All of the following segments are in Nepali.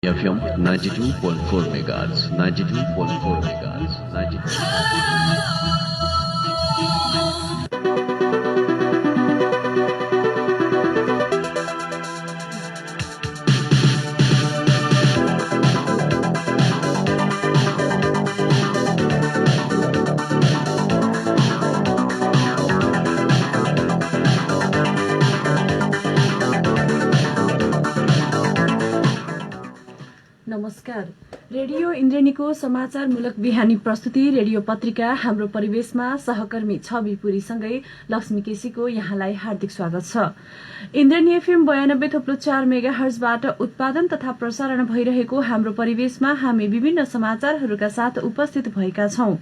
FM 92.4 MHz, 92.4 MHz, 92. नमस्कार। रेडियो इन्द्रेणीको समाचारमूलक बिहानी प्रस्तुति रेडियो पत्रिका हाम्रो परिवेशमा सहकर्मी छवि पुरीसँगै लक्ष्मी केसीको यहाँलाई हार्दिक स्वागत छ। इन्द्रेणी एफएम 92.4 मेगाहर्जबाट उत्पादन तथा प्रसारण भइरहेको हाम्रो परिवेशमा हामी विभिन्न समाचारहरूका साथ उपस्थित भएका छौं।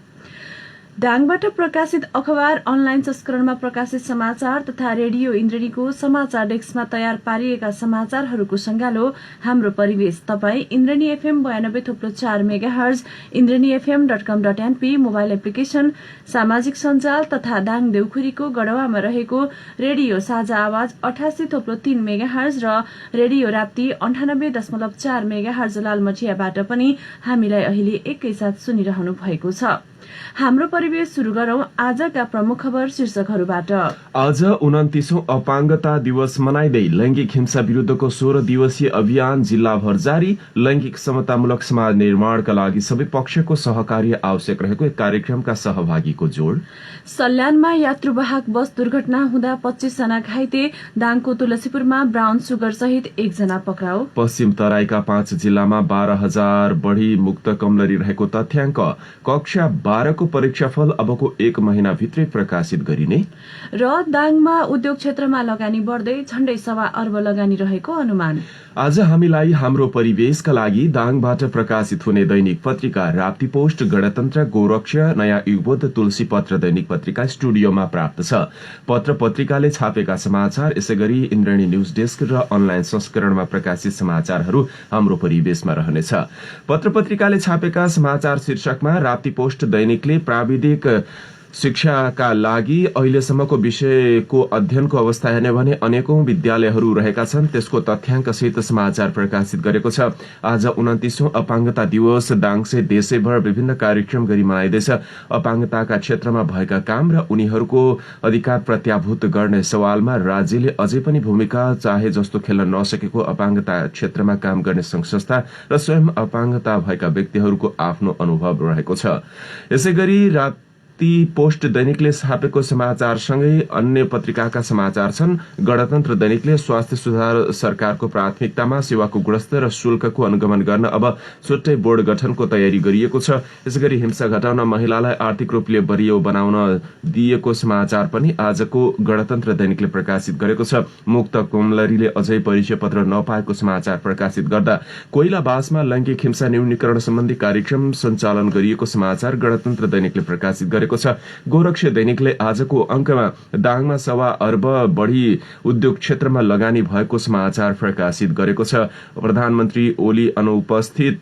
डाङबाट प्रकाशित अखबार, अनलाइन संस्करणमा प्रकाशित समाचार तथा रेडियो इन्द्रेणीको समाचार डेस्कमा तयार पारिएका समाचारहरूको संगालो हाम्रो परिवेश तपाई Indreni FM 92.4 megahertz, indrenifm.com.np mobile application, सामाजिक सञ्जाल तथा दाङ देउखुरीको गढवामा रहेको रेडियो साझा आवाज 88.3 मेगाहर्ज र रेडियो राप्ती 98.4 मेगाहर्ज लालमटियाबाट पनि हामीलाई अहिले एकैसाथ सुनिरहनु भएको छ। हाम्रो परिवेश शुरू गरौं आजका प्रमुख खबर शीर्षकहरूबाट। आज 29औं अपाङ्गता दिवस मनाइदै लैंगिक हिंसा विरूद्धको 16 दिवसीय अभियान जिल्लाभर जारी। लैंगिक समतामूलक समाज निर्माणका लागि सबै पक्षको सहकार्य आवश्यक रहेको एक कार्यक्रमका सहभागीको जोड। सल्यानमा यात्रुवाहक बस दुर्घटना हुँदा 25 जना घाइते। दाङको तुलसीपुरमा ब्राउन सुगर सहित 1 जना पक्राउ। पश्चिम तराईका 5 जिल्लामा 12,000 बढ़ी मुक्त कमलरी रहेको तथ्याङ्क। कक्षा 12 को परीक्षाफल अबको 1 महिनाभित्रै प्रकाशित गरिने। र दाङमा उद्योग क्षेत्रमा लगानी बढ्दै झण्डै 1.25 अर्ब लगानी रहेको अनुमान। आज हामीलाई हाम्रो परिवेशका लागि दाङबाट प्रकाशित हुने दैनिक पत्रिका राप्ती पोस्ट, गणतन्त्र, गोरक्ष, नयाँ युगबोध, तुलसी पत्र दैनिक पत्रिका स्टुडियोमा प्राप्त छ। पत्र पत्रिकाले छापेका समाचार, यसैगरी इन्द्रेणी न्यूज डेस्क र अनलाइन संस्करणमा प्रकाशित समाचारहरू हाम्रो परिवेशमा रहनेछ। पत्र पत्रिकाले छापेका समाचार शीर्षकमा राप्ती पोस्ट दैनिकले प्राविधिक शिक्षाका लागि अहिलेसम्मको विषयको अध्ययनको अवस्था हेर्ने भने अनेकौं विद्यालयहरू रहेका छन्, त्यसको तथ्याङ्कसहित समाचार प्रकाशित गरेको छ। आज 29औं अपाङ्गता दिवस दाङसहित देशैभर विभिन्न कार्यक्रम गरी मनाइँदैछ। अपाङ्गताका क्षेत्रमा भएका काम र उनीहरूको अधिकार प्रत्याभूत गर्ने सवालमा राज्यले अझै पनि भूमिका चाहे जस्तो खेल्न नसकेको अपाङ्गता क्षेत्रमा काम गर्ने संघ संस्था र स्वयं अपाङ्गता भएका व्यक्तिहरूको आफ्नो अनुभव रहेको छ। यसैगरी ती पोस्ट दैनिकले छापेको समाचारसँगै अन्य पत्रिकाका समाचार छन्। गणतन्त्र दैनिकले स्वास्थ्य सुधार सरकारको प्राथमिकतामा, सेवाको गुणस्तर र शुल्कको अनुगमन गर्न अब छुट्टै बोर्ड गठनको तयारी गरिएको छ। यसैगरी हिंसा घटाउन महिलालाई आर्थिक रूपले बलियो बनाउन दिएको समाचार पनि आजको गणतन्त्र दैनिकले प्रकाशित गरेको छ। मुक्त कमलरीले अझै परिचय पत्र नपाएको समाचार प्रकाशित गर्दा कोइलाबासमा लैंगिक हिंसा न्यूनीकरण सम्बन्धी कार्यक्रम सञ्चालन गरिएको समाचार गणतन्त्र दैनिकले प्रकाशित गरेको छ। गोरक्ष दैनिकले आजको अंकमा दाङमा 1.25 अर्ब बढ़ी उद्योग क्षेत्रमा लगानी भएको समाचार प्रकाशित गरेको छ। प्रधानमन्त्री ओली अनुपस्थित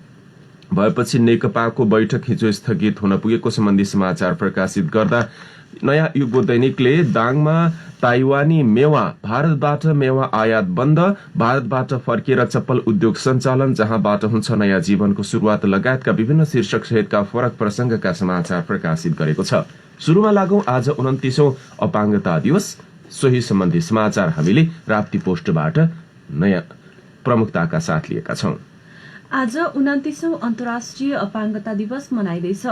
भएपछि नेकपाको बैठक हिजो स्थगित हुन पुगेको सम्बन्धी समाचार प्रकाशित गर्दा नयाँ युगो दैनिकले दाङमा ताइवानी मेवा, भारतबाट मेवा आयात बन्द, भारतबाट फर्किएर चप्पल उद्योग सञ्चालन, जहाँबाट हुन्छ नयाँ जीवनको शुरूआत लगायतका विभिन्न शीर्षक सहितका फरक प्रसंगका समाचार प्रकाशित गरेको छ। शुरूमा लागौं आज 29औं अपाङ्गता दिवस, सोही सम्बन्धी समाचार हामीले राप्ती पोस्टबाट नयाँ प्रमुखताका साथ लिएका छौं। आज 29औं अन्तर्राष्ट्रिय अपाङ्गता दिवस मनाइँदैछ।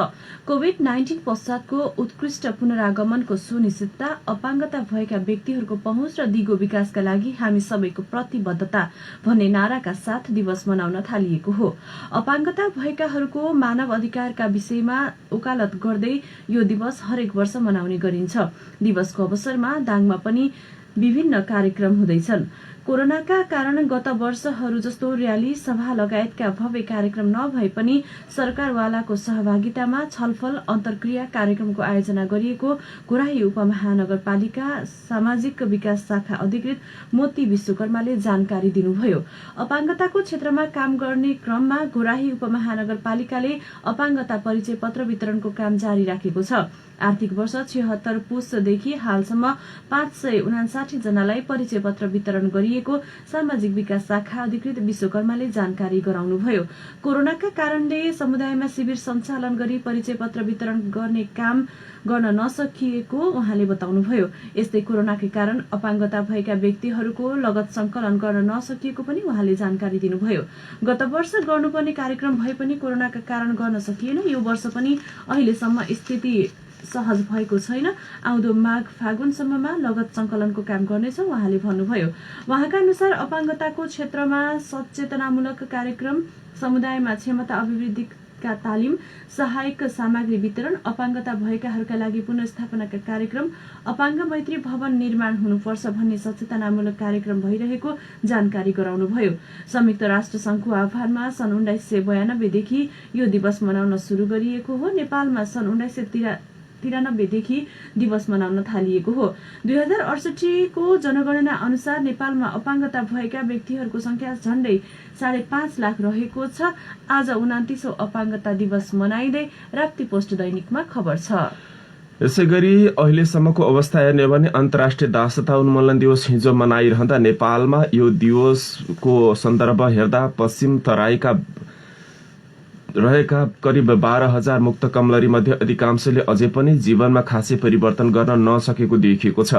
कोभिड-19 पश्चातको उत्कृष्ट पुनरागमनको सुनिश्चितता, अपाङ्गता भएका व्यक्तिहरूको पहुँच र दिगो विकासका लागि हामी सबैको प्रतिबद्धता भन्ने नाराका साथ दिवस मनाउन थालिएको हो। अपाङ्गता भएकाहरूको मानव अधिकारका विषयमा वकालत गर्दै यो दिवस हरेक वर्ष मनाउने गरिन्छ। दिवसको अवसरमा दाङमा पनि विभिन्न कार्यक्रम हुँदैछन्। कोरोनाका कारण गत वर्षहरू जस्तो र्याली, सभा लगायतका भव्य कार्यक्रम नभए पनि सरकारवालाको सहभागितामा छलफल, अन्तर्क्रिया कार्यक्रमको आयोजना गरिएको घोराही उपमहानगरपालिका सामाजिक विकास शाखा अधिकृत मोती विश्वकर्माले जानकारी दिनुभयो। अपाङ्गताको क्षेत्रमा काम गर्ने क्रममा घोराही उपमहानगरपालिकाले अपाङ्गता परिचय पत्र वितरणको काम जारी राखेको छ। आर्थिक वर्ष 76 पुसदेखि हालसम्म 559 जनालाई परिचय पत्र वितरण गरिएको गरिएको सामाजिक विकास शाखा अधिकृत विश्वकर्माले जानकारी गराउनुभयो। कोरोनाका कारणले समुदायमा शिविर सञ्चालन गरी परिचय पत्र वितरण गर्ने काम गर्न नसकिएको उहाँले बताउनुभयो। यस्तै कोरोनाकै कारण अपाङ्गता भएका व्यक्तिहरूको लगत संकलन गर्न नसकिएको पनि उहाँले जानकारी दिनुभयो। गत वर्ष गर्नुपर्ने कार्यक्रम भए पनि कोरोनाका कारण गर्न सकिएन। यो वर्ष पनि अहिलेसम्म स्थिति सहज भएको छैन। आउँदो माघ फागुनसम्ममा लगत संकलनको काम गर्नेछौँ उहाँले भन्नुभयो। उहाँका अनुसार अपाङ्गताको क्षेत्रमा सचेतनामूलक कार्यक्रम, समुदायमा क्षमता अभिवृद्धिका तालिम, सहायक सामग्री वितरण, अपाङ्गता भएकाहरूका लागि पुनर्स्थापनाका कार्यक्रम, अपाङ्ग मैत्री भवन निर्माण हुनुपर्छ भन्ने सचेतनामूलक कार्यक्रम भइरहेको जानकारी गराउनुभयो। संयुक्त राष्ट्र संघको आह्वानमा सन् 1992 देखि यो दिवस मनाउन सुरु गरिएको हो। नेपालमा सन् 1993 देखि दिवस मनाउन थालिएको हो। 2068 को जनगणना अनुसार नेपालमा अपाङ्गता भएका व्यक्तिहरूको संख्या झण्डै 5.5 लाख रहेको छ। आज 29औं अपाङ्गता दिवस मनाइँदै राप्ती पोस्ट दैनिकमा खबर छ। यसैगरी अहिलेसम्मको अवस्था हेर्ने भने अन्तर्राष्ट्रिय दासता उन्मूलन दिवस हिजो मनाइरहँदा नेपालमा यो दिवसको सन्दर्भ हेर्दा पश्चिम तराईका रहेका करिब 12,000 मुक्त कमलरी मध्ये अधिकांशले अझै पनि जीवनमा खासै परिवर्तन गर्न नसकेको देखिएको छ।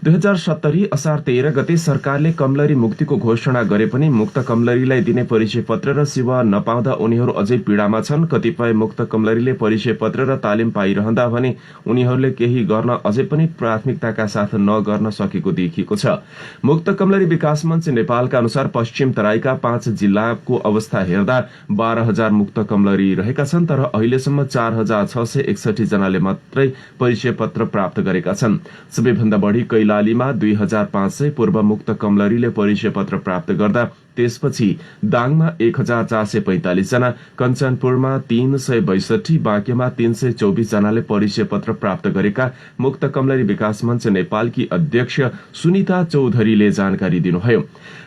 2070 असार 13 गते सरकारले कमलरी मुक्तिको घोषणा गरे पनि मुक्त कमलरीलाई दिने परिचय पत्र र सेवा नपाउँदा उनीहरू अझै पीडामा छन्। कतिपय मुक्त कमलरीले परिचय पत्र र तालिम पाइरहँदा भने उनीहरूले केही गर्न अझै पनि प्राथमिकताका साथ नगर्न सकेको देखिएको छ। मुक्त कमलरी विकास मञ्च नेपालका अनुसार पश्चिम तराईका 5 जिल्लाको अवस्था हेर्दा 12,000 मुक्त कमलरी रहेका छन्, तर अहिलेसम्म 4,661 जनाले मात्रै परिचय पत्र प्राप्त गरेका छन्। सबैभन्दा बढी कैलालीमा 2,500 पूर्व मुक्त कमलरीले परिचय पत्र प्राप्त गर्दा त्यसपछि दाङमा 1,445 जना, कञ्चनपुरमा 362, बाँकेमा 324 जनाले परिचय पत्र प्राप्त गरेका मुक्त कमलरी विकास मञ्च नेपालकी अध्यक्ष सुनिता चौधरीले जानकारी दिनुभयो।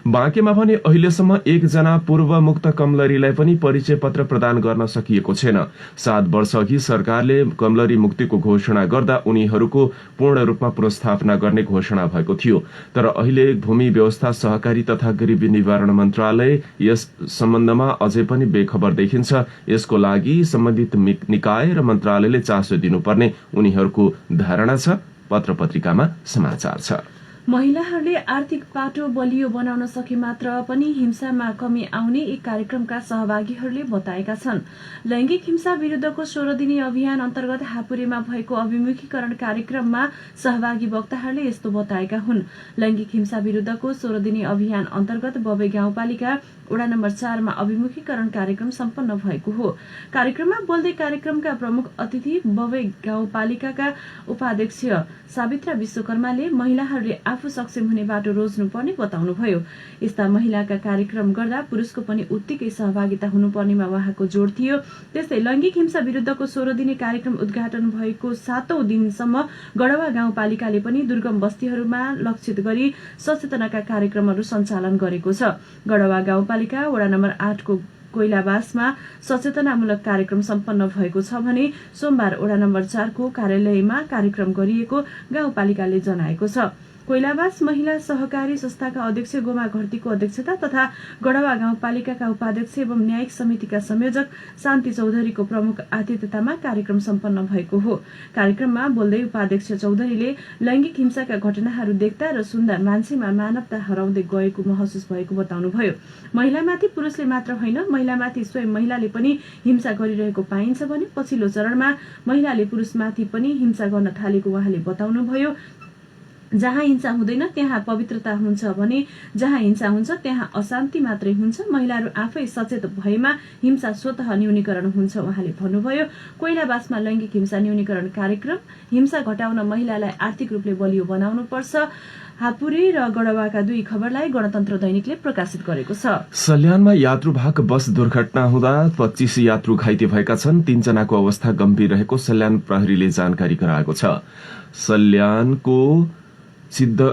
बाँकेमा भने अहिलेसम्म 1 जना पूर्व मुक्त कमलरीलाई पनि परिचय पत्र प्रदान गर्न सकिएको छैन। 7 वर्ष अघि सरकारले कमलरी मुक्तिको घोषणा गर्दा उनीहरूको पूर्ण रूपमा पुनर्स्थापना गर्ने घोषणा भएको थियो, तर अहिले भूमि व्यवस्था, सहकारी तथा गरिबी निवारण मन्त्रालय यस सम्बन्धमा अझै पनि बेखबर देखिन्छ। यसको लागि सम्बन्धित निकाय र मन्त्रालयले चासो दिनुपर्ने उनीहरूको धारणा छ। पत्र पत्रिकामा समाचार छ। महिलाहरूले आर्थिक पाटो बलियो बनाउन सके मात्र पनि हिंसामा कमी आउने एक कार्यक्रमका सहभागीहरूले बताएका छन्। लैंगिक हिंसा विरुद्धको 16 दिने अभियान अन्तर्गत हापुरेमा भएको अभिमुखीकरण कार्यक्रममा सहभागी वक्ताहरूले यस्तो बताएका हुन्। लैंगिक हिंसा विरुद्धको 16 दिने अभियान अन्तर्गत बबे गाउँपालिका वडा नम्बर 4 मा अभिमुखीकरण कार्यक्रम सम्पन्न भएको हो। कार्यक्रममा बोल्दै कार्यक्रमका प्रमुख अतिथि बबे गाउँपालिकाका उपाध्यक्ष सावित्रा विश्वकर्माले महिलाहरूले आफू सक्षम हुने बाटो रोज्नुपर्ने बताउनुभयो। यस्ता महिलाका कार्यक्रम गर्दा पुरुषको पनि उत्तिकै सहभागिता हुनुपर्नेमा उहाँको जोड थियो। त्यस्तै लैंगिक हिंसा विरुद्धको 16 दिने कार्यक्रम उद्घाटन भएको 7औं दिनसम्म गढवा गाउँपालिकाले पनि दुर्गम बस्तीहरूमा लक्षित गरी सचेतनाका कार्यक्रमहरू सञ्चालन गरेको छ। गढवा गाउँपालिका वडा नम्बर 8 को कोइलाबासमा सचेतनामूलक कार्यक्रम सम्पन्न भएको छ भने सोमबार वडा नम्बर 4 को कार्यालयमा कार्यक्रम गरिएको गाउँपालिकाले जनाएको छ। कोइलाबास महिला सहकारी संस्थाका अध्यक्ष गोमा घरतीको अध्यक्षता तथा गढवा गाउँपालिकाका उपाध्यक्ष एवं न्यायिक समितिका संयोजक शान्ति चौधरीको प्रमुख आतिथ्यतामा कार्यक्रम सम्पन्न भएको हो। कार्यक्रममा बोल्दै उपाध्यक्ष चौधरीले लैंगिक हिंसाका घटनाहरू देख्दा र सुन्दा मान्छेमा मानवता हराउँदै गएको महसुस भएको बताउनुभयो। महिलामाथि पुरुषले मात्र होइन, महिलामाथि स्वयं महिलाले पनि हिंसा गरिरहेको पाइन्छ भने पछिल्लो चरणमा महिलाले पुरुषमाथि पनि हिंसा गर्न थालेको उहाँले बताउनुभयो। जहाँ हिंसा हुँदैन त्यहाँ पवित्रता हुन्छ भने जहाँ हिंसा हुन्छ त्यहाँ अशान्ति मात्रै हुन्छ। महिलाहरू आफै सचेत भएमा हिंसा स्वतः न्यूनीकरण हुन्छ उहाँले भन्नुभयो। कोइलाबासमा लैंगिक हिंसा न्यूनीकरण कार्यक्रम, हिंसा घटाउन महिलालाई आर्थिक रूपले बलियो बनाउनु पर्छ। हापुरे र गढवाका 2 खबरलाई गणतन्त्र दैनिकले प्रकाशित गरेको छ। सल्यानमा यात्रुवाहक बस दुर्घटना हुँदा 25 यात्रु घाइते भएका छन्। 3 जनाको अवस्था गम्भीर रहेको सल्यान प्रहरीले जानकारी गराएको छ। सल्यानको सिद्ध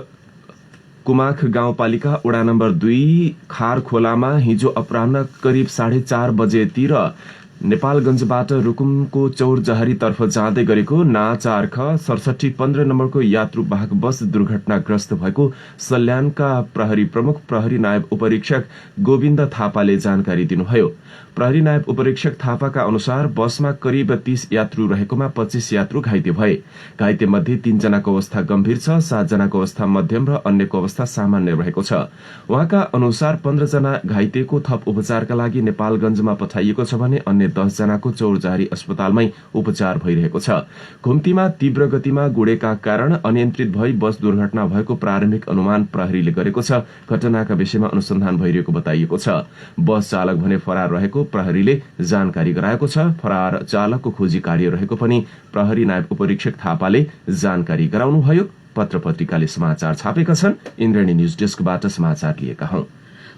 कुमाख गाउँपालिका वडा नम्बर 2 खार खोलामा हिजो अपराह्न करिब 4:30 बजेतिर नेपालगञ्जबाट रुकुमको चौरजहारीतर्फ जाँदै गरेको ना 4 ख 67 15 नम्बरको यात्रुवाहक बस दुर्घटनाग्रस्त भएको सल्यानका प्रहरी प्रमुख प्रहरी नायब उपरीक्षक गोविन्द थापाले जानकारी दिनुभयो। प्रहरी नायब उपरीक्षक थापाका अनुसार बसमा करिब 30 यात्रु रहेकोमा 25 यात्रु घाइते भए। घाइते मध्ये 3 जनाको अवस्था गम्भीर छ, 7 जनाको अवस्था मध्यम र अन्यको अवस्था सामान्य रहेको छ। उहाँका अनुसार 15 जना घाइतेको थप उपचारका लागि नेपालगञ्जमा पठाइएको छ भने अन्य 10 जनाको चौरजहारी अस्पतालमै उपचार भइरहेको छ। घुम्तीमा तीव्र गतिमा गुडेका कारण अनियन्त्रित भई बस दुर्घटना भएको प्रारम्भिक अनुमान प्रहरीले गरेको छ। घटनाका विषयमा अनुसन्धान भइरहेको बताइएको छ। बस चालक भने फरार रहेको प्रहरीले जानकारी गराएको छ। फरार चालकको खोजी कार्य रहेको पनि प्रहरी नायब उपरीक्षक थापाले जानकारी गराउनुभयो। पत्र पत्रिकाले समाचार छापेका छन्। इन्द्रणी न्यूज डेस्कबाट समाचार लिएका हौं।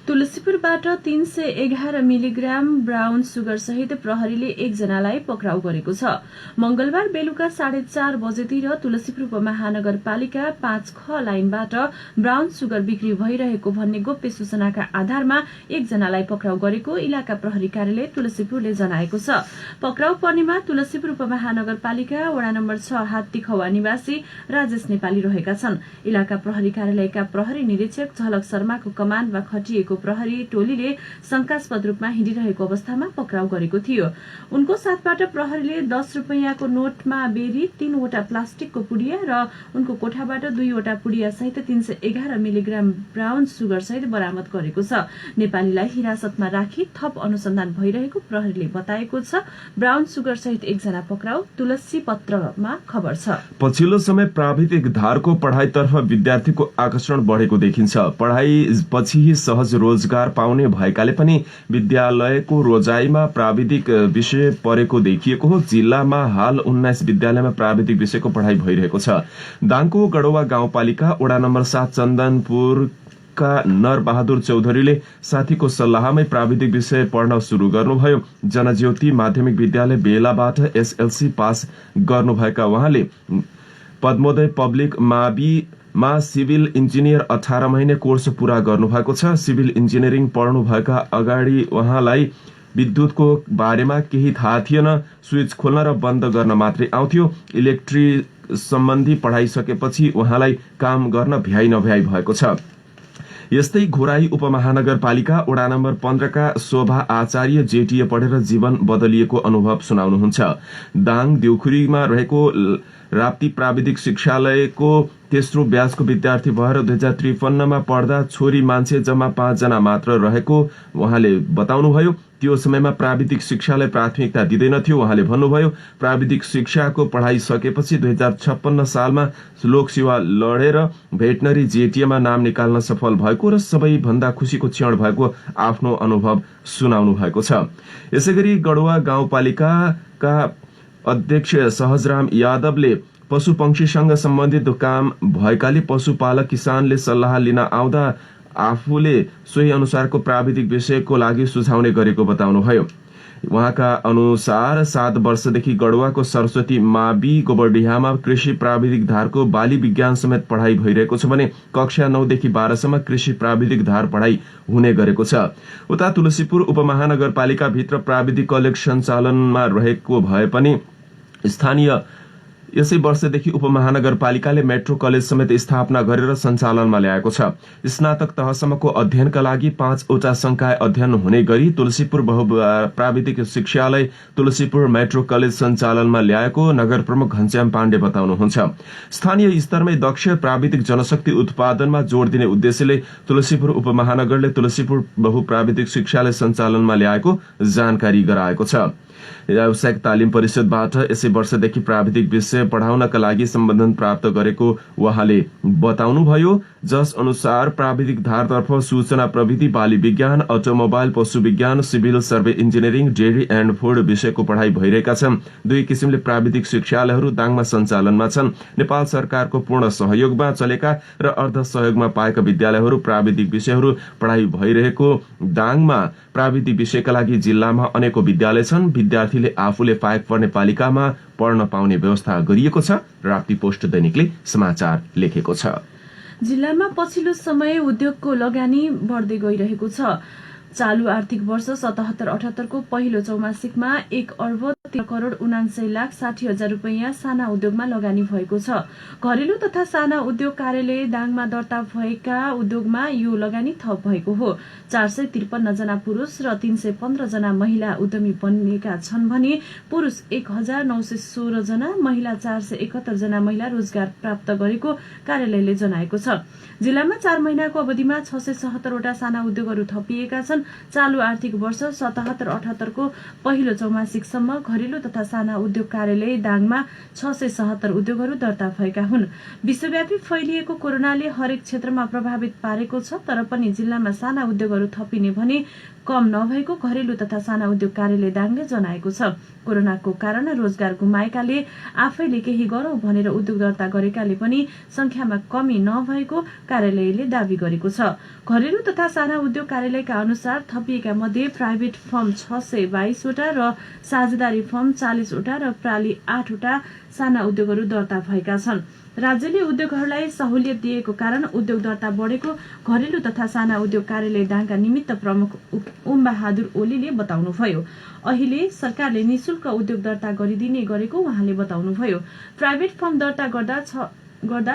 तुलसीपुरबाट 311 मिलिग्राम ब्राउन सुगर सहित प्रहरीले 1 जनालाई पक्राउ गरेको छ। मंगलबार बेलुका 4:30 बजेतिर तुलसीपुर उपमहानगरपालिका 5 ख लाइनबाट ब्राउन सुगर बिक्री भइरहेको भन्ने गोप्य सूचनाका आधारमा 1 जनालाई पक्राउ गरेको इलाका प्रहरी कार्यालय तुलसीपुरले जनाएको छ। पक्राउ पर्नेमा तुलसीपुर उपमहानगरपालिका वडा नम्बर 6 हात्तीखवा निवासी राजेश नेपाली रहेका छन्। इलाका प्रहरी कार्यालयका प्रहरी निरीक्षक झलक शर्माको कमान्डमा खटिएको प्रहरी टोलीले शंकास्पद रूपमा हिँडिरहेको अवस्थामा पक्राउ गरेको थियो। उनको साथबाट प्रहरीले 10 रुपैयाँको नोटमा बेरी 3 वटा प्लास्टिकको पुडिया र उनको कोठाबाट 2 वटा पुडिया सहित 311 मिलिग्राम ब्राउन सुगर सहित बरामद गरेको छ। नेपालीलाई हिरासतमा राखी थप अनुसन्धान भइरहेको प्रहरीले बताएको छ। ब्राउन सुगर सहित 1 जना पक्राउ तुलसी पत्रमा खबर छ। पछिल्लो समय प्राविधिक धारको पढाइतर्फ विद्यार्थीको आकर्षण बढेको देखिन्छ। पढाइ पछि सहज रोजगार पाउने भएकाले पनि विद्यालयको रोजाइमा प्राविधिक विषय परेको देखिएको हो। जिल्लामा हाल 19 विद्यालयमा प्राविधिक विषयको पढाइ भइरहेको छ। दाङको गडोवा गाउँपालिका वडा नम्बर 7 चन्दनपुर का नरबहादुर चौधरीले साथीको सल्लाहमै प्राविधिक विषय पढ्न शुरू गर्नुभयो। जनज्योति माध्यमिक विद्यालय बेलाबाट एसएलसी पास गर्नुभएका उहाँले पद्मोदय पब्लिक मा सिभिल इन्जिनियर 18 महिने कोर्स पूरा गर्नुभएको छ। सिभिल इन्जिनियरिङ पढ्नुभएका अगाडि उहाँलाई विद्युतको बारेमा केही थाहा थिएन। स्विच खोल्न र बन्द गर्न मात्रै आउँथ्यो। इलेक्ट्रिक सम्बन्धी पढाइ सकेपछि उहाँलाई काम गर्न भ्याइ नभ्याइ भएको छ। यस्तै घोराई उपमहानगरपालिका वडा नम्बर 15 का शोभा आचार्य जेटीए पढेर जीवन बदलिएको अनुभव सुनाउनुहुन्छ। दाङ देउखुरीमा रहेको राप्ती प्राविधिक शिक्षालयको तेस्रो ब्याचको विद्यार्थी भएर 2053 मा पढ्दा छोरी मान्छे जम्मा 5 जना मात्र रहेको उहाँले बताउनुभयो। त्यो समयमा प्राविधिक शिक्षालाई प्राथमिकता दिँदैनथ्यो। उहाँले भन्नुभयो प्राविधिक शिक्षाको पढाइ सकेपछि 2056 सालमा लोकसेवा लडेर भेटनरी जेटीएमा नाम निकाल्न सफल भएको र सबैभन्दा खुशीको क्षण भएको आफ्नो अनुभव सुनाउनु भएको छ। यसैगरी गडुवा गाउँपालिकाका अध्यक्ष सहजराम यादवले पशुपक्षीसँग सम्बन्धित काम भएकाले पशुपालक किसानले सल्लाह लिन आउँदा आफूले सोही अनुसारको प्राविधिक विषयको लागि सुझाउने गरेको बताउनुभयो। उहाँका अनुसार 7 वर्षदेखि गडुवाको सरस्वती मावि गोबरडिहामा कृषि प्राविधिक धारको बाली विज्ञान समेत पढाइ भइरहेको छ भने कक्षा 9 देखि 12 सम्म कृषि प्राविधिक धार पढाइ हुने गरेको छ। उता तुलसीपुर उपमहानगरपालिका भित्र प्राविधिक कलेज सञ्चालनमा रहेको भए पनि स्थानीय यसै वर्षदेखि उपमहानगरपालिकाले मेट्रो कलेज समेत स्थापना गरेर सञ्चालनमा ल्याएको छ। स्नातक तहसम्मको अध्ययनका लागि 5 वटा संकाय अध्ययन हुने गरी तुलसीपुर प्राविधिक शिक्षालय तुलसीपुर मेट्रो कलेज सञ्चालनमा ल्याएको नगर प्रमुख घनश्याम पाण्डे बताउनुहुन्छ। स्थानीय स्तरमै दक्ष प्राविधिक जनशक्ति उत्पादनमा जोड़ दिने उद्देश्यले तुलसीपुर उपमहानगरले तुलसीपुर बहुप्राविधिक शिक्षालय सञ्चालनमा ल्याएको जानकारी गराएको छ। व्यावसायिक तालिम परिषदबाट यसै वर्षदेखि प्राविधिक विषय पढाउनका लागि सम्बन्धन प्राप्त गरेको उहाँले बताउनुभयो। जस अनुसार प्राविधिक धारतर्फ सूचना प्रविधि, बाली विज्ञान, अटोमोबाइल, पशु विज्ञान, civil survey engineering, dairy and food विषयको पढाइ भइरहेका छन्। 2 किसिमले प्राविधिक शिक्षालयहरू दाङमा सञ्चालनमा छन्। नेपाल सरकारको पूर्ण सहयोगमा चलेका र अर्ध सहयोगमा पाएका विद्यालयहरू प्राविधिक विषयहरू पढाइ भइरहेको दाङमा प्राविधिक विषयका लागि जिल्लामा अनेकौं विद्यालय छन्। विद्यार्थीले आफूले फाइक पर्ने पालिकामा पढ्न पाउने व्यवस्था गरिएको छ। राप्ती पोस्ट दैनिकले समाचार लेखेको छ। जिल्लामा पछिल्लो समय उद्योगको लगानी बढ्दै गइरहेको छ। चालू आर्थिक वर्ष 77-78 को पहिलो चौमासिकमा 1,13,69,60,000 रुपैयाँ साना उद्योगमा लगानी भएको छ। घरेलु तथा साना उद्योग कार्यालय दाङमा दर्ता भएका उद्योगमा यो लगानी थप भएको हो। 453 जना पुरुष र 315 जना महिला उद्यमी बनेका छन् भने पुरुष 1916 जना, महिला 471 जना महिला रोजगार प्राप्त गरेको कार्यालयले जनाएको छ। जिल्लामा 4 महिनाको अवधिमा 677 वटा साना उद्योगहरू थपिएका छन्। चालू आर्थिक वर्ष 77-78 को पहिलो चौमासिकसम्म घरेलु तथा साना उद्योग कार्यालय दाङमा 677 उद्योगहरू दर्ता भएका हुन्। विश्वव्यापी फैलिएको कोरोनाले हरेक क्षेत्रमा प्रभावित पारेको छ, तर पनि जिल्लामा साना उद्योगहरू थपिने भने कम नभएको घरेलु तथा साना उद्योग कार्यालय दाङले जनाएको छ। कोरोनाको कारण रोजगार गुमाएकाले आफैले केही गरौं भनेर उद्योग दर्ता गरेकाले पनि संख्यामा कमी नभएको कार्यालयले दावी गरेको छ। घरेलु तथा साना उद्योग कार्यालयका अनुसार थपिएका मध्ये प्राइभेट फर्म 622 वटा र साझेदारी फर्म 40 वटा र प्राली 8 वटा साना उद्योगहरू दर्ता भएका छन्। राज्यले उद्योगहरूलाई सहुलियत दिएको कारण उद्योग दर्ता बढेको घरेलु तथा साना उद्योग कार्यालय दाङका निमित्त प्रमुख ओम बहादुर ओलीले बताउनुभयो। अहिले सरकारले निशुल्क उद्योग दर्ता गरिदिने गरेको उहाँले बताउनुभयो। प्राइभेट फर्म दर्ता गर्दा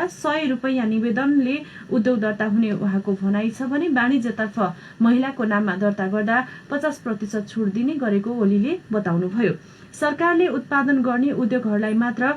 100 रुपैयाँ निवेदनले उद्योग दर्ता हुने उहाँको भनाइ छ भने वाणिज्यतर्फ महिलाको नाममा दर्ता गर्दा 50% छुट दिने गरेको ओलीले बताउनुभयो। सरकारले उत्पादन गर्ने उद्योगहरूलाई मात्र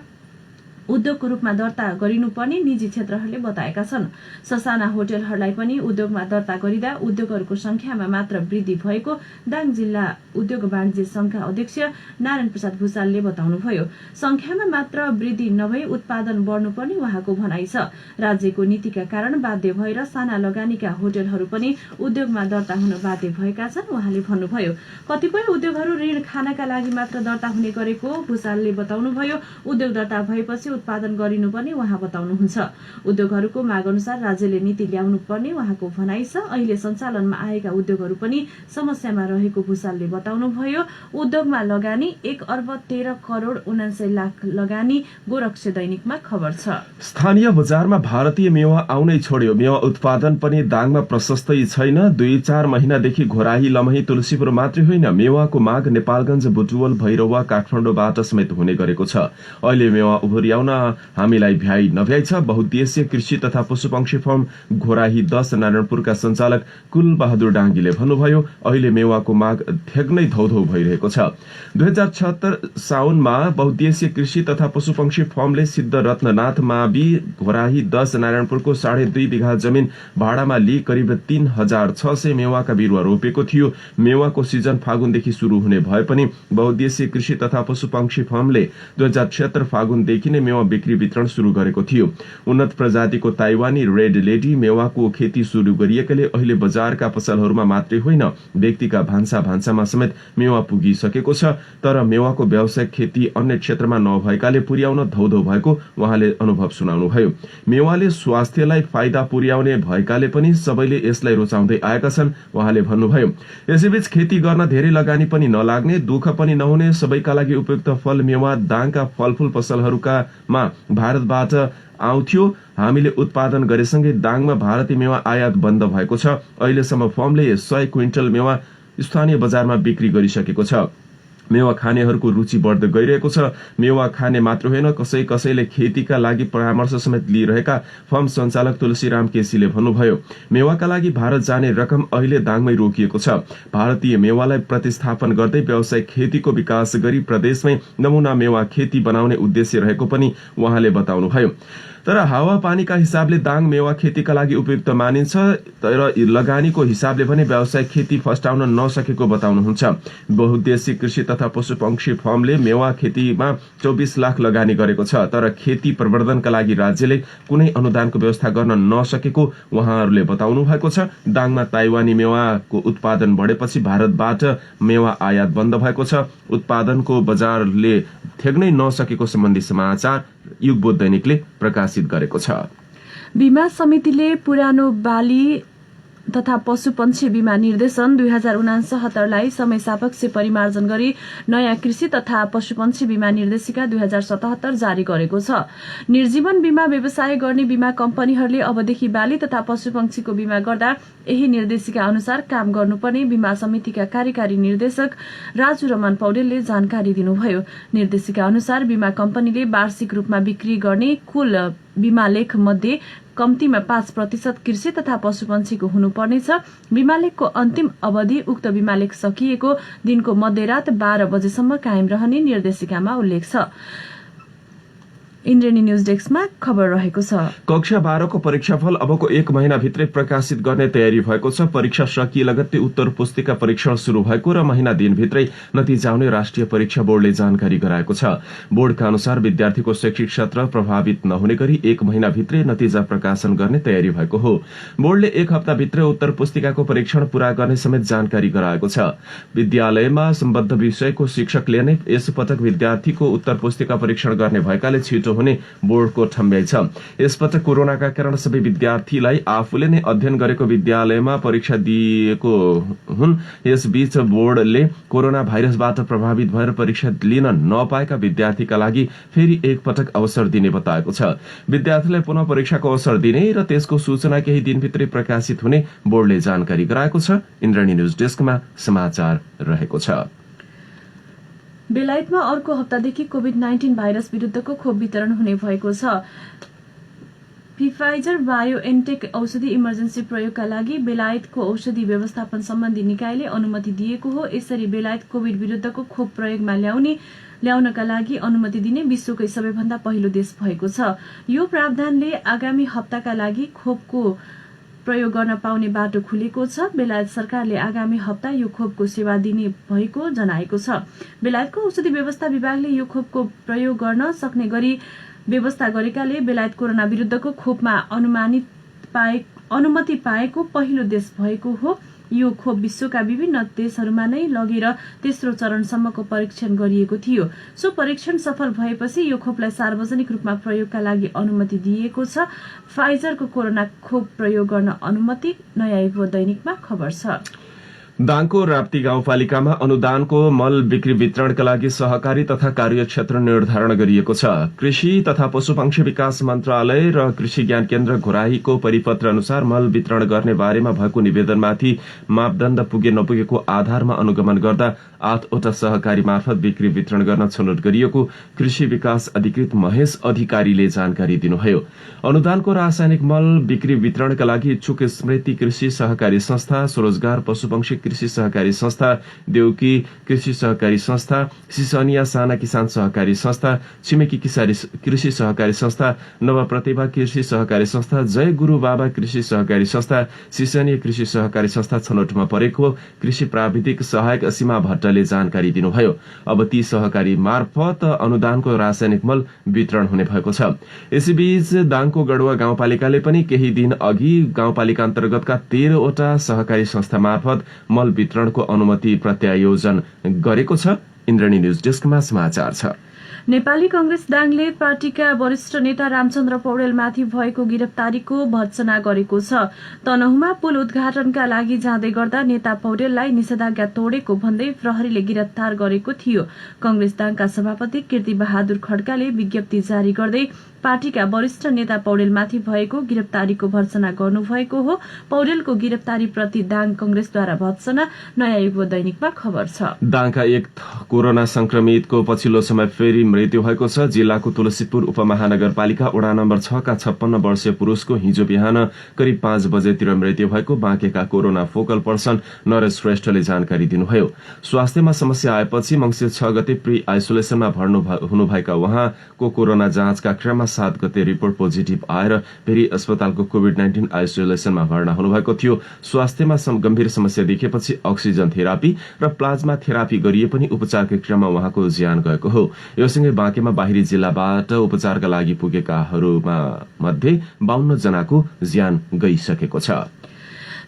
उद्योगको रूपमा दर्ता गरिनुपर्ने निजी क्षेत्रहरूले बताएका छन्। ससाना होटलहरूलाई पनि उद्योगमा दर्ता गरिँदा उद्योगहरूको संख्यामा मात्र वृद्धि भएको दाङ जिल्ला उद्योग वाणिज्य संघका अध्यक्ष नारायण प्रसाद भुसालले बताउनुभयो। संख्यामा मात्र वृद्धि नभई उत्पादन बढ्नुपर्ने उहाँको भनाइ छ। राज्यको नीतिका कारण बाध्य भएर साना लगानीका होटलहरू पनि उद्योगमा दर्ता हुन बाध्य भएका छन् उहाँले भन्नुभयो। कतिपय उद्योगहरू ऋण खानका लागि मात्र दर्ता हुने गरेको भुसालले बताउनुभयो। उद्योग दर्ता भएपछि उत्पादन गरिनुपर्ने उहाँ बताउनुहुन्छ। उद्योगहरूको माग अनुसार राज्यले नीति ल्याउनु पर्ने उहाँको भनाइ छ। अहिले सञ्चालनमा आएका उद्योगहरू पनि समस्यामा रहेको भुसालले बताउनुभयो। उद्योगमा लगानी 1,13,79,00,000 लगानी गोरक्ष दैनिकमा खबर छ। स्थानीय बजारमा भारतीय मेवा आउनै छोड्यो। मेवा उत्पादन पनि दाङमा प्रशस्तै छैन। 2-4 महिनादेखि घोराही, लमही, तुलसीपुर मात्रै होइन, मेवाको माग नेपालगञ्ज, बुटवल, भैरवा, काठमाडौँबाट समेत हुने गरेको छ। अहिले मेवा उभर्याउन हामीलाई भ्याइ नभ्याइ छ। बहुद्देश्य कृषि तथा पशुपक्षी फर्म घोराही 10 नारायणपुरका सञ्चालक कुल बहादुर डाङ्गीले भन्नुभयो, अहिले मेवाको माग थेग्नै धौधौ भइरहेको छ। 2076 साउनमा बहुद्देश्य कृषि तथा पशुपक्षी फर्मले सिद्ध रत्ननाथ मावि घोराही 10 नारायणपुरको 2.5 बिघा जमिन भाडामा लिई करिब 3600 मेवाका बिरुवा रोपेको थियो। मेवाको सिजन फागुनदेखि शुरू हुने भए पनि बहुद्देश्य कृषि तथा पशुपक्षी फर्मले 2076 फागुनदेखि नै मेवा बिक्री वितरण शुरू गरेको थियो। उन्नत प्रजातिको ताइवानी रेड लेडी मेवाको खेती शुरू गरिएकाले अहिले बजारका पसलहरूमा मात्रै होइन, व्यक्तिका भान्सामा समेत मेवा पुगिसकेको छ। तर मेवाको व्यावसायिक खेती अन्य क्षेत्रमा नभएकाले पुर्याउन धौधौ भएको उहाँले अनुभव सुनाउनुभयो। मेवाले स्वास्थ्यलाई फाइदा पुर्याउने भएकाले पनि सबैले यसलाई रुचाउँदै आएका छन् उहाँले भन्नुभयो। यसैबीच खेती गर्न धेरै लगानी पनि नलाग्ने, दुःख पनि नहुने, सबैका लागि उपयुक्त फल मेवा दाङका फलफूल पसलहरूका भारतबाट आउँथ्यो। हामीले उत्पादन गरेसँगै दाङमा भारतीय मेवा आयात बन्द भएको छ। अहिलेसम्म फर्मले 100 क्विन्टल मेवा स्थानीय बजारमा बिक्री गरिसकेको छ। मेवा खानेहरूको रुचि बढ्दै गइरहेको छ। मेवा खाने मात्र होइन, कसैले खेतीका लागि परामर्श समेत लिइरहेका फर्म सञ्चालक तुलसीराम केसीले भन्नुभयो, मेवाका लागि भारत जाने रकम अहिले दाङमै रोकिएको छ। भारतीय मेवालाई प्रतिस्थापन गर्दै व्यावसायिक खेतीको विकास गरी प्रदेशमै नमुना मेवा खेती बनाउने उद्देश्य रहेको पनि उहाँले बताउनुभयो। तर हावापानीका हिसाबले दाङ मेवा खेतीका लागि उपयुक्त मानिन्छ, तर लगानीको हिसाबले भने व्यावसायिक खेती फस्टाउन नसकेको बताउनुहुन्छ। बहुद्देश्य कृषि तथा पशुपक्षी फर्मले मेवा खेतीमा 24 लाख लगानी गरेको छ, तर खेती प्रवर्धनका लागि राज्यले कुनै अनुदानको व्यवस्था गर्न नसकेको उहाँहरूले बताउनु भएको छ। दाङमा ताइवानी मेवाको उत्पादन बढेपछि भारतबाट मेवा आयात बन्द भएको छ। उत्पादनको बजारले थेग्नै नसकेको सम्बन्धी समाचार युगबोध दैनिकले प्रकाशित गरेको छ। बीमा समितिले पुरानो बाली तथा पशुपक्षी बीमा निर्देशन 2069लाई समय सापेक्ष परिमार्जन गरी नयाँ कृषि तथा पशुपक्षी बीमा निर्देशिका 2077 जारी गरेको छ। निर्जीवन बीमा व्यवसाय गर्ने बीमा कम्पनीहरूले अबदेखि बाली तथा पशुपक्षीको बीमा गर्दा यही निर्देशिका अनुसार काम गर्नुपर्ने बीमा समितिका कार्यकारी निर्देशक राजु रमन पौडेलले जानकारी दिनुभयो। निर्देशिका अनुसार बीमा कम्पनीले वार्षिक रूपमा बिक्री गर्ने कुल बीमा लेख मध्ये कम्तीमा 5% कृषि तथा पशुपक्षीको हुनुपर्नेछ। बीमा लेखको अन्तिम अवधि उक्त बीमा लेख सकिएको दिनको मध्यरात 12 बजेसम्म कायम रहने निर्देशिकामा उल्लेख छ। इन्द्रेणी न्यूज डेस्कमा खबर रहेको छ। कक्षा 12 को परीक्षाफल अबको 1 महिनाभित्रै प्रकाशित गर्ने तयारी भएको छ। परीक्षा सकिए लगत्तै उत्तर पुस्तिका परीक्षण शुरू भएको र महिना दिनभित्रै नतिजा आउने राष्ट्रिय परीक्षा बोर्डले जानकारी गराएको छ। बोर्डका अनुसार विद्यार्थीको शैक्षिक सत्र प्रभावित नहुने गरी 1 महिनाभित्रै नतिजा प्रकाशन गर्ने तयारी भएको हो। बोर्डले 1 हप्ताभित्रै उत्तर पुस्तिकाको परीक्षण पूरा गर्ने समेत जानकारी गराएको छ। विद्यालयमा सम्बद्ध विषयको शिक्षकले नै यसपटक विद्यार्थीको उत्तर पुस्तिका परीक्षण गर्ने भएकाले छिटो हुने बोर्डको ठम्ब्याइ छ। यसपटक कोरोनाका कारण सबै विद्यार्थीलाई आफूले नै अध्ययन गरेको विद्यालयमा परीक्षा दिएको हुन्। यसबीच बोर्डले कोरोना भाइरसबाट प्रभावित भएर परीक्षा लिन नपाएका विद्यार्थीका लागि फेरि एक पटक अवसर दिने बताएको छ। विद्यार्थीलाई पुनः परीक्षाको अवसर दिने र त्यसको सूचना केही दिनभित्रै प्रकाशित हुने बोर्डले जानकारी गराएको छ। इन्द्रेणी न्यूज डेस्कमा समाचार रहेको छ। बेलायतमा अर्को हप्तादेखि कोभिड-19 भाइरस विरुद्धको खोप वितरण हुने भएको छ। फाइजर बायोएनटेक औषधि इमर्जेन्सी प्रयोगका लागि बेलायतको औषधि व्यवस्थापन सम्बन्धी निकायले अनुमति दिएको हो। यसरी बेलायत कोभिड विरुद्धको खोप प्रयोगमा ल्याउनका लागि अनुमति दिने विश्वकै सबैभन्दा पहिलो देश भएको छ। यो प्रावधानले आगामी हप्ताका लागि खोपको प्रयोग गर्न पाउने बाटो खुलेको छ। बेलायत सरकारले आगामी हप्ता यो खोपको सेवा दिने भएको जनाएको छ। बेलायतको औषधि व्यवस्था विभागले यो खोपको प्रयोग गर्न सक्ने गरी व्यवस्था गरेकाले बेलायत कोरोना विरुद्धको खोपमा अनुमति पाएको पहिलो देश भएको हो। यो खोप विश्वका विभिन्न देशहरूमा नै लगेर तेस्रो चरणसम्मको परीक्षण गरिएको थियो। सो परीक्षण सफल भएपछि यो खोपलाई सार्वजनिक रूपमा प्रयोगका लागि अनुमति दिएको छ। फाइजरको कोरोना खोप प्रयोग गर्न अनुमति नयाँ युग दैनिकमा खबर छ। दाङको राप्ती गाउँपालिकामा अनुदानको मल बिक्री वितरणका लागि सहकारी तथा कार्यक्षेत्र निर्धारण गरिएको छ। कृषि तथा पशुपक्षी विकास मन्त्रालय र कृषि ज्ञान केन्द्र घोराहीको परिपत्र अनुसार मल वितरण गर्ने बारेमा भएको निवेदनमाथि मापदण्ड पुगे नपुगेको आधारमा अनुगमन गर्दा 8वटा सहकारी मार्फत बिक्री वितरण गर्न छनौट गरिएको कृषि विकास अधिकृत महेश अधिकारीले जानकारी दिनुभयो। अनुदानको रासायनिक मल बिक्री वितरणका लागि इच्छुक स्मृति कृषि सहकारी संस्था, स्वरोजगार पशुपक्षी कृषि सहकारी संस्था, देउकी कृषि सहकारी संस्था, सिसनिया साना किसान सहकारी संस्था, छिमेकी कृषि सहकारी संस्था, नवप्रतिभा कृषि सहकारी संस्था, जय गुरु बाबा कृषि सहकारी संस्था, सिसनिया कृषि सहकारी संस्था छनौटमा परेको कृषि प्राविधिक सहायक सीमा भट्टले जानकारी दिनुभयो। अब ती सहकारी मार्फत अनुदानको रासायनिक मल वितरण हुने भएको छ। यसैबीच दाङको गढुवा गाउँपालिकाले पनि केही दिन अघि गाउँपालिका अन्तर्गतका 13वटा सहकारी संस्था मार्फत मल वितरणको अनुमति प्रत्यायोजन गरेको छ। इन्द्रेणी न्यूज डेस्कमा समाचार छ। नेपाली कांग्रेस दाङले पार्टीका वरिष्ठ नेता रामचन्द्र पौडेलमाथि भएको गिरफ्तारीको भर्त्सना गरेको छ। तनहुमा पुल उद्घाटनका लागि जाँदै गर्दा नेता पौडेललाई निषेधाज्ञा तोडेको भन्दै प्रहरीले गिरफ्तार गरेको थियो। कांग्रेस दाङका सभापति कीर्ति बहादुर खड्काले विज्ञप्ति जारी गर्दै पार्टीका वरिष्ठ नेता पौडेलमाथि भएको गिरफ्तारीको भर्त्सना गर्नुभएको हो। पौडेलको गिरफ्तारीप्रति दाङ कांग्रेसद्वारा भर्त्सना नयाँ युग दैनिकमा खबर छ। दाङका एक कोरोना संक्रमितको पछिल्लो समय फेरि मृत्यु भएको छ। जिल्लाको तुलसीपुर उपमहानगरपालिका वडा नम्बर 6 का 56 वर्षीय पुरुषको हिजो बिहान करिब 5 बजेतिर मृत्यु भएको बाँकेका कोरोना फोकल पर्सन नरेश श्रेष्ठले जानकारी दिनुभयो। स्वास्थ्यमा समस्या आएपछि मंसिर 6 गते प्री आइसोलेसनमा भर्ना हुनुभएका उहाँको कोरोना जाँचका क्रममा 7 गते रिपोर्ट पोजिटिभ आएर फेरि अस्पतालको कोभिड-19 आइसोलेसनमा भर्ना हुनुभएको थियो। स्वास्थ्यमा गम्भीर समस्या देखेपछि अक्सिजन थेरापी र प्लाज्मा थेरापी गरिए पनि उपचारकै क्रममा उहाँको ज्यान गएको हो। योसँगै बाँकेमा बाहिरी जिल्लाबाट उपचारका लागि पुगेकाहरूमा मध्ये 52 जनाको ज्यान गइसकेको छ।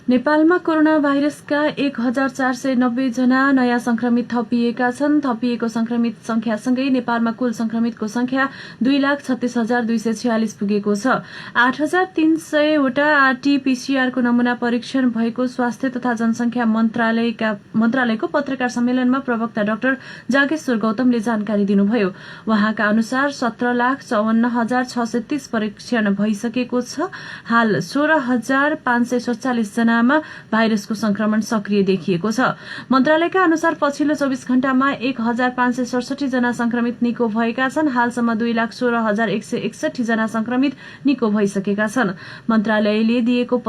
नेपालमा कोरोना भाइरसका 1490 जना नयाँ संक्रमित थपिएका छन्। थपिएको संक्रमित संख्यासँगै नेपालमा कुल संक्रमितको संख्या 2,36,246 पुगेको छ। 8,300 वटा आरटी-पीसीआर को नमूना परीक्षण भएको स्वास्थ्य तथा जनसंख्या मन्त्रालयको पत्रकार सम्मेलनमा प्रवक्ता डाक्टर जागेश्वर गौतमले जानकारी दिनुभयो। उहाँका अनुसार 17,54,630 परीक्षण भइसकेको छ। हाल 16,547 जनामा भाइरसको संक्रमण सक्रिय देखिएको छ। मन्त्रालयका अनुसार पछिल्लो 24 घण्टामा 1,567 जना संक्रमित निको भएका छन्। हालसम्म 2,16,161 जना संक्रमित निको भइसकेका छन्। मन्त्रालयले दिएको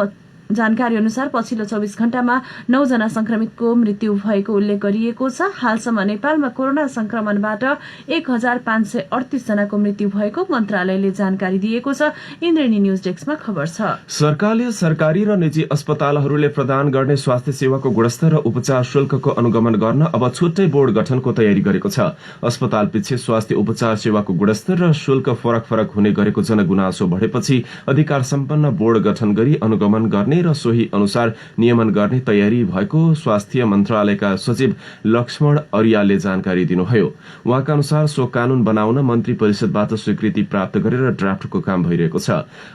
जानकारी अनुसार पछिल्लो 24 घण्टामा 9 जना संक्रमितको मृत्यु भएको उल्लेख गरिएको छ। हालसम्म नेपालमा कोरोना संक्रमणबाट 1,538 जनाको मृत्यु भएको मन्त्रालयले जानकारी दिएको छ। इन्द्रेणी न्यूज डेस्कमा खबर छ। सरकारले सरकारी र निजी अस्पतालहरूले प्रदान गर्ने स्वास्थ्य सेवाको गुणस्तर र उपचार शुल्कको अनुगमन गर्न अब छुट्टै बोर्ड गठनको तयारी गरेको छ। अस्पताल पछि स्वास्थ्य उपचार सेवाको गुणस्तर र शुल्क फरक हुने गरेको जनगुनासो बढेपछि अधिकार सम्पन्न बोर्ड गठन गरी अनुगमन गर्ने र सोही अनुसार नियमन गर्ने तयारी भएको स्वास्थ्य मन्त्रालयका सचिव लक्ष्मण अर्यालले जानकारी दिनुभयो। उहाँका अनुसार सो कानून बनाउन मन्त्री परिषदबाट स्वीकृति प्राप्त गरेर ड्राफ्टको काम भइरहेको छ।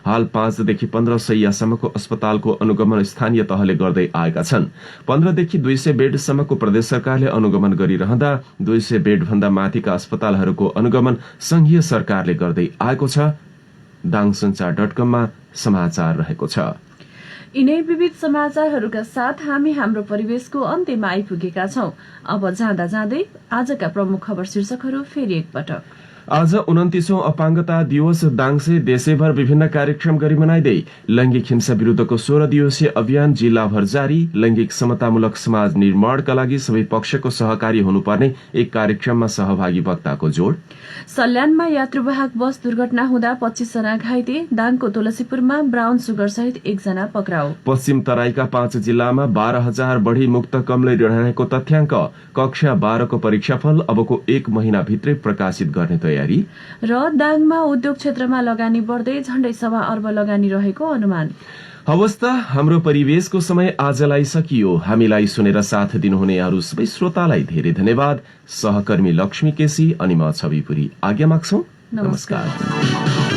हाल 5 देखि 15 शैय्यासम्मको अस्पतालको अनुगमन स्थानीय तहले गर्दै आएका छन्। 15 देखि 200 बेडसम्मको प्रदेश सरकारले अनुगमन गरिरहँदा 200 बेड भन्दा माथिका अस्पतालहरूको अनुगमन संघीय सरकारले गर्दै आएको छ। दाङसञ्चार.com मा समाचार रहेको छ। यिनै विविध समाचारहरूका साथ हामी हाम्रो परिवेशको अन्त्यमा आइपुगेका छौं। अब जाँदा जाँदै आजका प्रमुख खबर शीर्षकहरू फेरि एकपटक। आज 29औं अपाङ्गता दिवस दाङसे देशैभर विभिन्न कार्यक्रम गरी मनाइदै लैंगिक हिंसा विरूद्धको 16 दिवसीय अभियान जिल्लाभर जारी। लैंगिक समतामूलक समाज निर्माणका लागि सबै पक्षको सहकारी हुनुपर्ने एक कार्यक्रममा सहभागी वक्ताको जोड। सल्यानमा यात्रुवाहक बस दुर्घटना हुँदा 25 जना घाइते। दाङको तुलसीपुरमा ब्राउन सुगर सहित 1 जना पक्राउ। पश्चिम तराईका 5 जिल्लामा 12,000 बढ़ी मुक्त कमलै रहेको तथ्याङ्क। कक्षा 12 को परीक्षाफल अबको 1 महिना भित्रै प्रकाशित गर्ने तयारी। र दाङमा उद्योग क्षेत्रमा लगानी बढ्दै झण्डै 1.25 अर्ब लगानी रहेको अनुमान। हवस् त हाम्रो परिवेशको समय आजलाई सकियो। हामीलाई सुनेर साथ दिनुहुने अरू सबै श्रोतालाई धेरै धन्यवाद। सहकर्मी लक्ष्मी केसी अनि म छवि पुरी आज्ञा माग्छौं। नमस्कार।